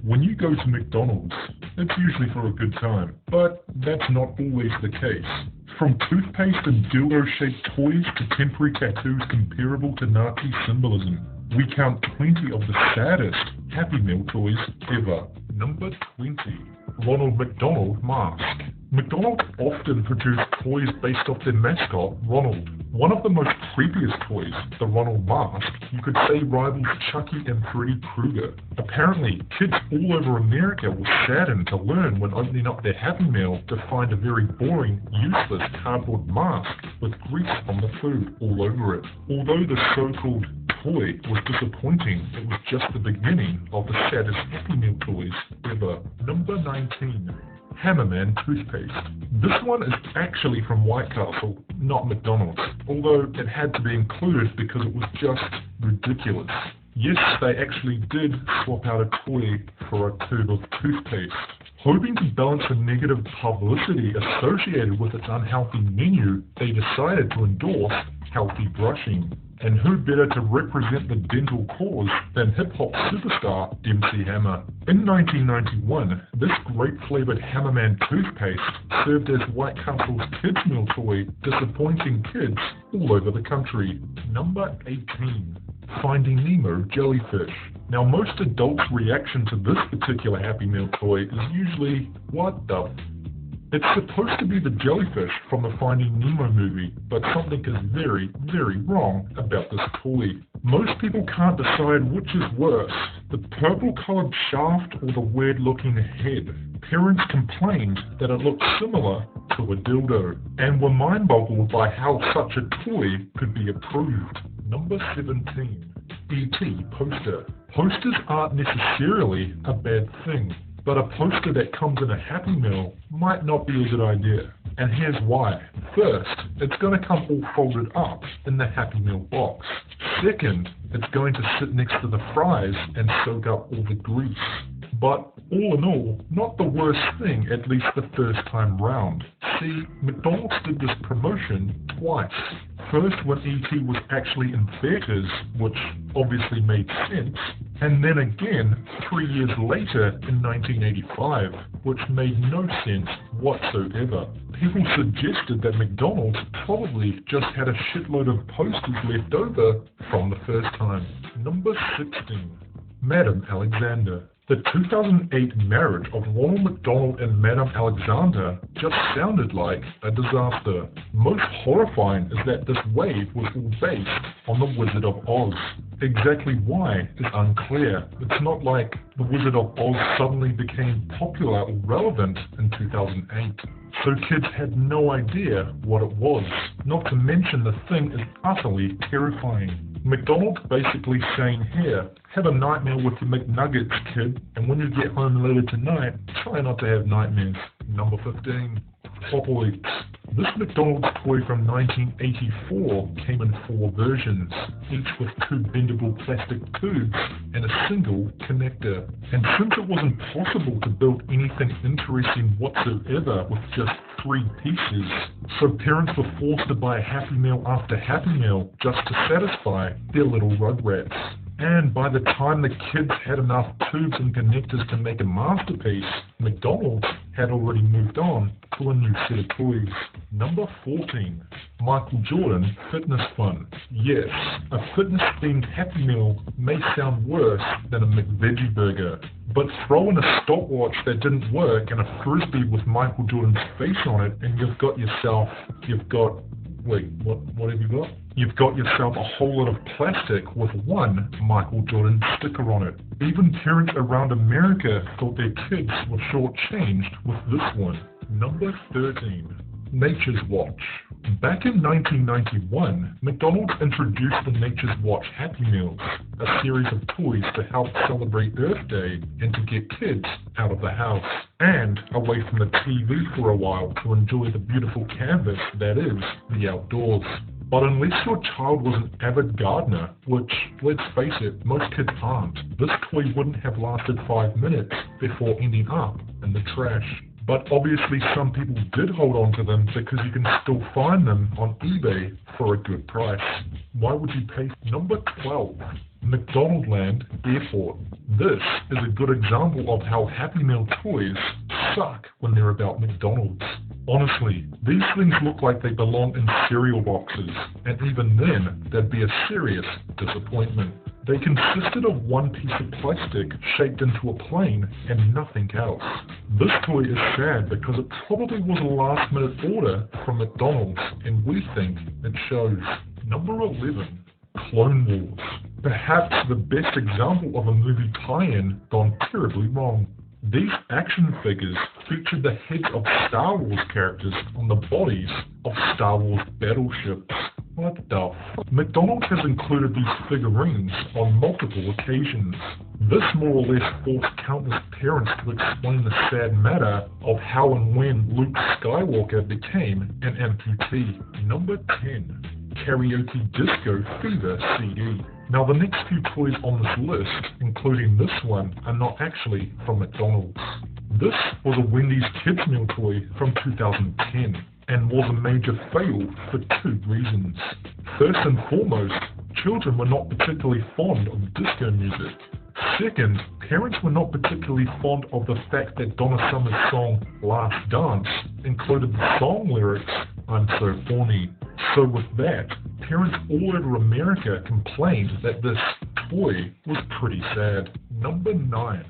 When you go to McDonald's, it's usually for a good time, but that's not always the case. From toothpaste and dildo-shaped toys to temporary tattoos comparable to Nazi symbolism, we count 20 of the saddest Happy Meal toys ever. Number 20. Ronald McDonald Mask. McDonald's often produce toys based off their mascot, Ronald. One of the most creepiest toys, the Ronald Mask, you could say rivals Chucky and Freddy Krueger. Apparently, kids all over America were saddened to learn when opening up their Happy Meal to find a very boring, useless cardboard mask with grease on the food all over it. Although the so-called toy was disappointing, it was just the beginning of the saddest Happy Meal toys ever. Number 19. Hammerman toothpaste. This one is actually from White Castle, not McDonald's, although it had to be included because it was just ridiculous. Yes, they actually did swap out a toy for a tube of toothpaste. Hoping to balance the negative publicity associated with its unhealthy menu, they decided to endorse healthy brushing. And who better to represent the dental cause than hip-hop superstar MC Hammer? In 1991, this grape-flavored Hammerman toothpaste served as White Castle's kids' meal toy, disappointing kids all over the country. Number 18. Finding Nemo jellyfish. Now, most adults' reaction to this particular Happy Meal toy is usually, what the f***? It's supposed to be the jellyfish from the Finding Nemo movie, but something is very, very wrong about this toy. Most people can't decide which is worse, the purple-colored shaft or the weird-looking head. Parents complained that it looked similar to a dildo, and were mind-boggled by how such a toy could be approved. Number 17. E.T. poster. Posters aren't necessarily a bad thing, but a poster that comes in a Happy Meal might not be a good idea. And here's why. First, it's going to come all folded up in the Happy Meal box. Second, it's going to sit next to the fries and soak up all the grease. But all in all, not the worst thing, at least the first time round. See, McDonald's did this promotion twice. First when E.T. was actually in theaters, which obviously made sense, and then again 3 years later in 1985, which made no sense whatsoever. People suggested that McDonald's probably just had a shitload of posters left over from the first time. Number 16. Madam Alexander. The 2008 marriage of Ronald McDonald and Madame Alexander just sounded like a disaster. Most horrifying is that this wave was all based on The Wizard of Oz. Exactly why is unclear. It's not like The Wizard of Oz suddenly became popular or relevant in 2008. So kids had no idea what it was. Not to mention the thing is utterly terrifying. McDonald's basically saying here, have a nightmare with your McNuggets, kid, and when you get home later tonight, try not to have nightmares. Number 15. Popoids. This McDonald's toy from 1984 came in 4 versions, each with 2 bendable plastic tubes and a single connector. And since it wasn't possible to build anything interesting whatsoever with just 3 pieces, so parents were forced to buy Happy Meal after Happy Meal just to satisfy their little rugrats. And by the time the kids had enough tubes and connectors to make a masterpiece, McDonald's had already moved on to a new set of toys. Number 14. Michael Jordan Fitness Fun. Yes, a fitness-themed Happy Meal may sound worse than a McVeggie burger, but throw in a stopwatch that didn't work and a Frisbee with Michael Jordan's face on it, and you've got yourself a whole lot of plastic with one Michael Jordan sticker on it. Even parents around America thought their kids were shortchanged with this one. Number 13. Nature's Watch. Back in 1991, McDonald's introduced the Nature's Watch Happy Meals, a series of toys to help celebrate Earth Day and to get kids out of the house and away from the TV for a while to enjoy the beautiful canvas that is the outdoors. But unless your child was an avid gardener, which, let's face it, most kids aren't, this toy wouldn't have lasted 5 minutes before ending up in the trash. But obviously some people did hold on to them because you can still find them on eBay for a good price. Why would you pay? Number 12. McDonaldland Airport. This is a good example of how Happy Meal toys suck when they're about McDonald's. Honestly, these things look like they belong in cereal boxes, and even then, they'd be a serious disappointment. They consisted of one piece of plastic shaped into a plane and nothing else. This toy is sad because it probably was a last-minute order from McDonald's, and we think it shows. Number 11. Clone Wars. Perhaps the best example of a movie tie-in gone terribly wrong. These action figures featured the heads of Star Wars characters on the bodies of Star Wars battleships. What the f? McDonald's has included these figurines on multiple occasions. This more or less forced countless parents to explain the sad matter of how and when Luke Skywalker became an amputee. Number 10. Karaoke Disco Fever CD. Now the next few toys on this list, including this one, are not actually from McDonald's. This was a Wendy's kids meal toy from 2010 and was a major fail for two reasons. First and foremost, children were not particularly fond of disco music. Second, parents were not particularly fond of the fact that Donna Summer's song Last Dance included the song lyrics, I'm so horny. So with that, parents all over America complained that this toy was pretty sad. Number 9.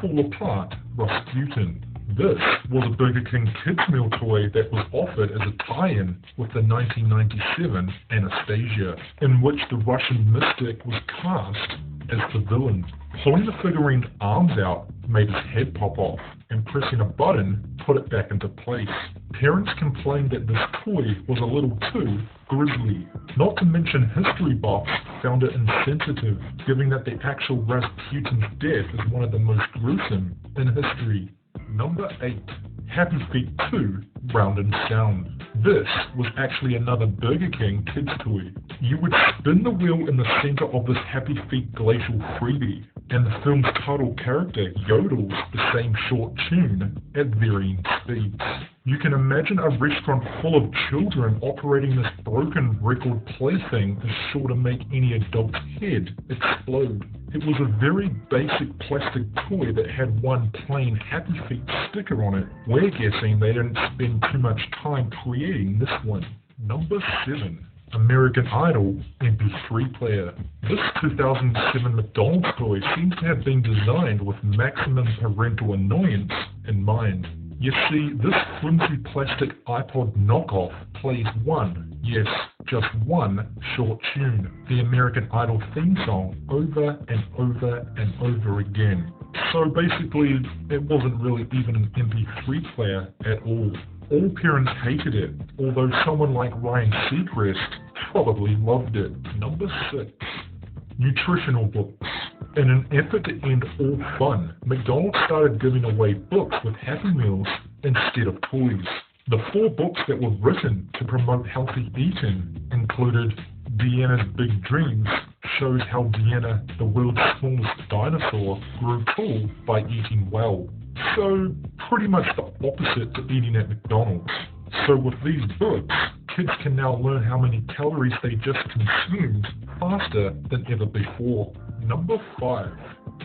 Fall Apart Rasputin. This was a Burger King kids meal toy that was offered as a tie-in with the 1997 Anastasia, in which the Russian mystic was cast as the villain. Pulling the figurine's arms out made his head pop off, and pressing a button put it back into place. Parents complained that this toy was a little too grisly. Not to mention History Box found it insensitive, given that the actual Rasputin's death is one of the most gruesome in history. Number 8. Happy Feet 2 Round and Sound. This was actually another Burger King kids toy. You would spin the wheel in the center of this Happy Feet glacial freebie, and the film's title character yodels the same short tune at varying speeds. You can imagine a restaurant full of children operating this broken record plaything is sure to make any adult's head explode. It was a very basic plastic toy that had one plain Happy Feet sticker on it. We're guessing they didn't spend too much time creating this one. Number 7. American Idol MP3 player. This 2007 McDonald's toy seems to have been designed with maximum parental annoyance in mind. You see, this flimsy plastic iPod knockoff plays one, yes, just one short tune, the American Idol theme song, over and over and over again. So basically, it wasn't really even an MP3 player at all. All parents hated it, although someone like Ryan Seacrest probably loved it. Number 6. Nutritional books. In an effort to end all fun, McDonald's started giving away books with Happy Meals instead of toys. The 4 books that were written to promote healthy eating included Deanna's Big Dreams, shows how Deanna, the world's smallest dinosaur, grew tall by eating well. So, pretty much the opposite to eating at McDonald's. So with these books, kids can now learn how many calories they just consumed faster than ever before. Number 5.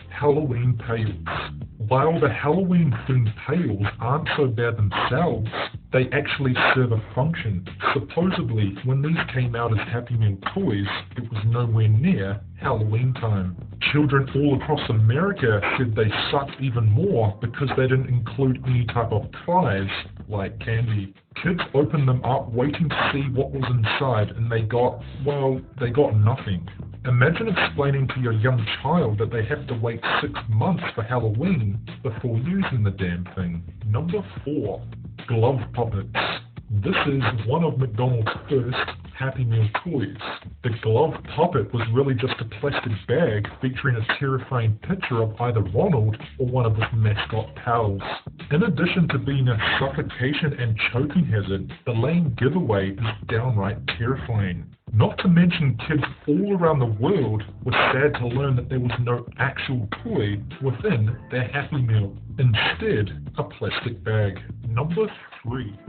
Halloween pails. While the Halloween-themed pails aren't so bad themselves, they actually serve a function. Supposedly, when these came out as Happy Meal toys, it was nowhere near Halloween time. Children all across America said they sucked even more because they didn't include any type of prize, like candy. Kids opened them up waiting to see what was inside, and they got nothing. Imagine explaining to your young child that they have to wait 6 months for Halloween before using the damn thing. Number 4. Glove puppets. This is one of McDonald's first Happy Meal toys. The glove puppet was really just a plastic bag featuring a terrifying picture of either Ronald or one of his mascot pals. In addition to being a suffocation and choking hazard, the lame giveaway is downright terrifying. Not to mention kids all around the world were sad to learn that there was no actual toy within their Happy Meal. Instead, a plastic bag. Number 3.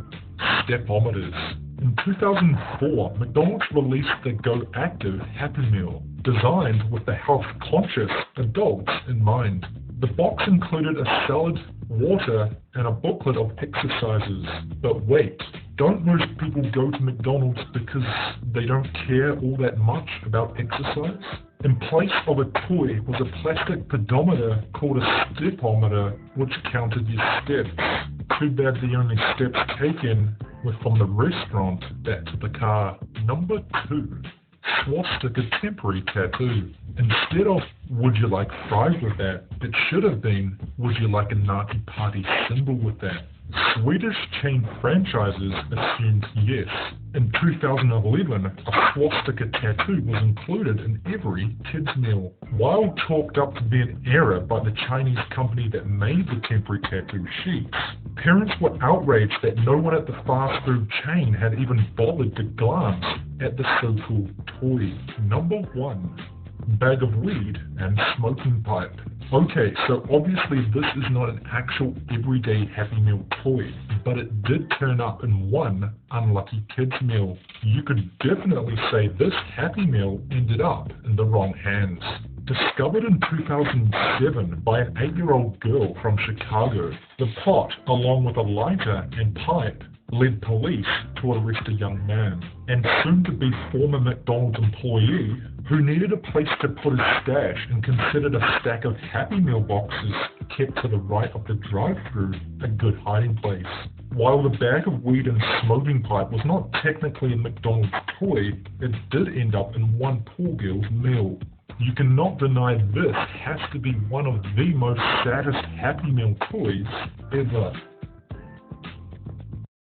Stepometers. In 2004, McDonald's released the Go Active Happy Meal. designed with the health-conscious adults in mind. The box included a salad, water, and a booklet of exercises. But wait, don't most people go to McDonald's because they don't care all that much about exercise? In place of a toy was a plastic pedometer called a stepometer, which counted your steps. Too bad the only steps taken were from the restaurant back to the car. Number 2. Swastika temporary tattoo. Instead of, would you like fries with that, it should have been, would you like a Nazi party symbol with that? Swedish chain franchises assumed yes. In 2011, a swastika tattoo was included in every kids' meal. While chalked up to be an error by the Chinese company that made the temporary tattoo sheets, parents were outraged that no one at the fast food chain had even bothered to glance at the so-called toy. Number 1. Bag of weed and smoking pipe. Okay, so obviously this is not an actual everyday Happy Meal toy, but it did turn up in one unlucky kids meal. You could definitely say this Happy Meal ended up in the wrong hands. Discovered in 2007 by an 8-year-old girl from Chicago, the pot, along with a lighter and pipe, led police to arrest a young man and soon-to-be former McDonald's employee who needed a place to put his stash and considered a stack of Happy Meal boxes kept to the right of the drive-thru a good hiding place. While the bag of weed and smoking pipe was not technically a McDonald's toy, it did end up in one poor girl's meal. You cannot deny this has to be one of the most saddest Happy Meal toys ever.